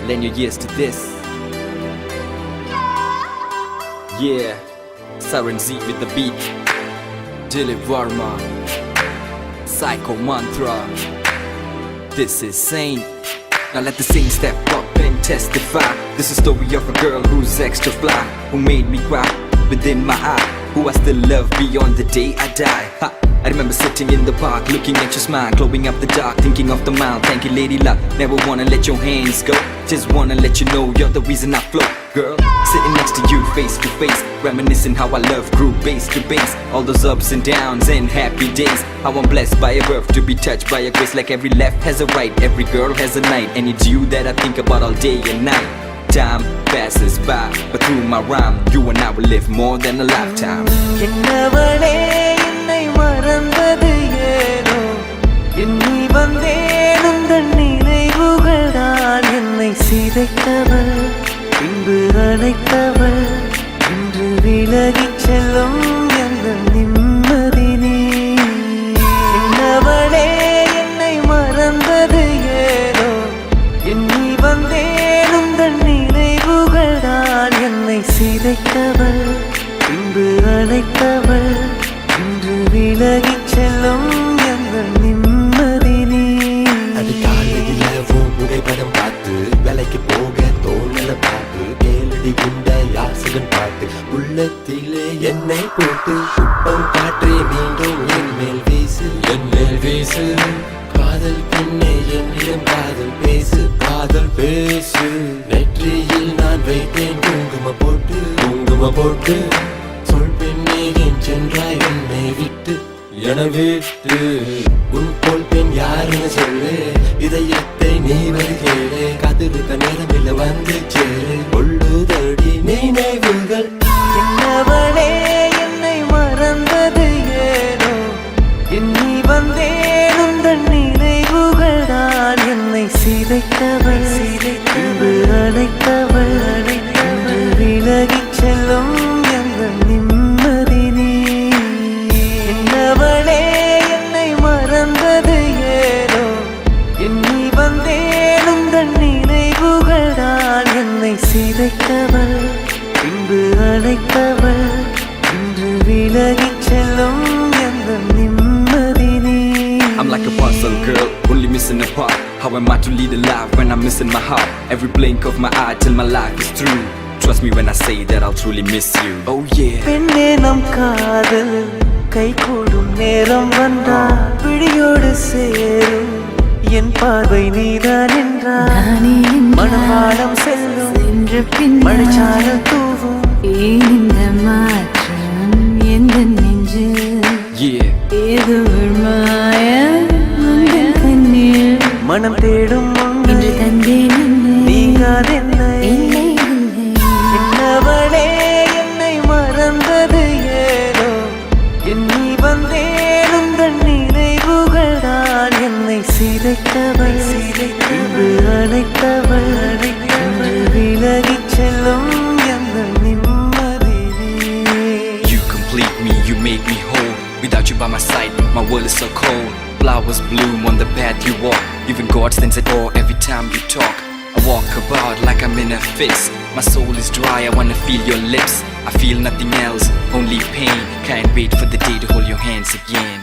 Lend your ears to this. Yeah, Siren Z with the beat. Dilip Varma, Psycho Mantra. This is Saint. Now let the saint step up and testify. This is the story of a girl who's extra fly, who made me cry within my eye, who I still love beyond the day I die. Ha. I remember sitting in the park, looking at your smile, glowing up the dark, thinking of the mile. Thank you, lady luck. Never wanna let your hands go. Just wanna let you know you're the reason I flow, girl. Sitting next to you, face to face, reminiscing how I love grew base to base. All those ups and downs and happy days. How I'm blessed by a birth to be touched by a grace. Like every left has a right, every girl has a night, and it's you that I think about all day and night. Time passes by, but through my rhyme, you and I will live more than a lifetime. என்னை மறந்தது ஏனோ, எண்ணி வந்தேன் உந்தன் நினைவுகள் தான் என்னை சிதைத்தவள், பின்பு அழைத்தவள், இன்று விலகிச் செல்லும் எந்த நிம்மதி நீ. என்னவளே என்னை மறந்தது ஏனோ, எண்ணி வந்தேன் உந்தன் நினைவுகள் தான் என்னை சிதைத்தவள், பின்பு அழைத்தவள், விலகிச் செல்லும் எங்கள் நிம்மதி நீ. அதிகாலையில் புகைப்படம் பார்த்து வேலைக்கு போக தோணல பார்த்து கேளடி குண்ட யாசகன் பாட்டு உள்ளத்திலே என்னை போட்டு உப்பம் காற்றே மீண்டும் என் மேல் வீசு, என் மேல் வீசு. காதல் பெண்ணே என்னிடம் காதல் பேசு, காதல் பேசு. நெற்றியில் நான் வைத்தேன் குங்கும போட்டு, குங்கும போட்டு. சொல் பெண்ணே என் சென்றாய் என்னை விட்டு, என விட்டு. உன் போல் பெண் யாருன்னு சொல்லு, இதயத்தை நீ வருகேளே. காத்திருக்க நேரமில்ல வந்து சேரு, கொள்ளுதடி நினைவுகள். என்னவளே என்னை மறந்தது ஏனோ, எண்ணி வந்தேன் உந்தன் நினைவுகள் தான் என்னை சிதைத்தவள், பின்பு அழைத்தவள், இன்று விலகிச் செல்லும் எங்கள் நிம்மதி நீ. என்னவளே என்னை மறந்தது ஏனோ, எண்ணி வந்தேன் உந்தன் நினைவுகள் தான் என்னை சிதைத்தவள், பின்பு அழைத்தவள், இன்று விலகிச் செல்லும் எங்கள் நிம்மதி நீ. I'm like a puzzle girl, only missing a part. How am I to lead a life when I'm missing my heart? Every blink of my eye till my life is through. Trust me when I say that I'll truly miss you. Oh yeah. பெண்ணே நம் காதல் கை கூடும் நேரம் வந்தால் பிடியோடு சேரும் என் பார்வை நீதான் என்றால் மனவாளம் செல்லும் மழைச்சாரல் தூவும். இந்த மாற்றம் எந்த நெஞ்சு ஏதோ மாயம் கண்ணில் மனம் தேடும் இன்று தந்தேன் நீங்காதென்னை. என்னவளே என்னை மறந்தது ஏனோ, எண்ணி வந்தேன் உந்தன் நினைவுகள் தான் என்னை சிதைத்தவள், பின்பு அழைத்தவள், இன்று விலகிச் செல்லும் எங்கள் நிம்மதி நீ. You complete me, you make me whole. Without you by my side, my world is so cold. Flowers bloom on the path you walk. Even God stands at awe every time you talk. I walk about like I'm in a fix. My soul is dry, I wanna feel your lips. I feel nothing else, only pain. Can't wait for the day to hold your hands again.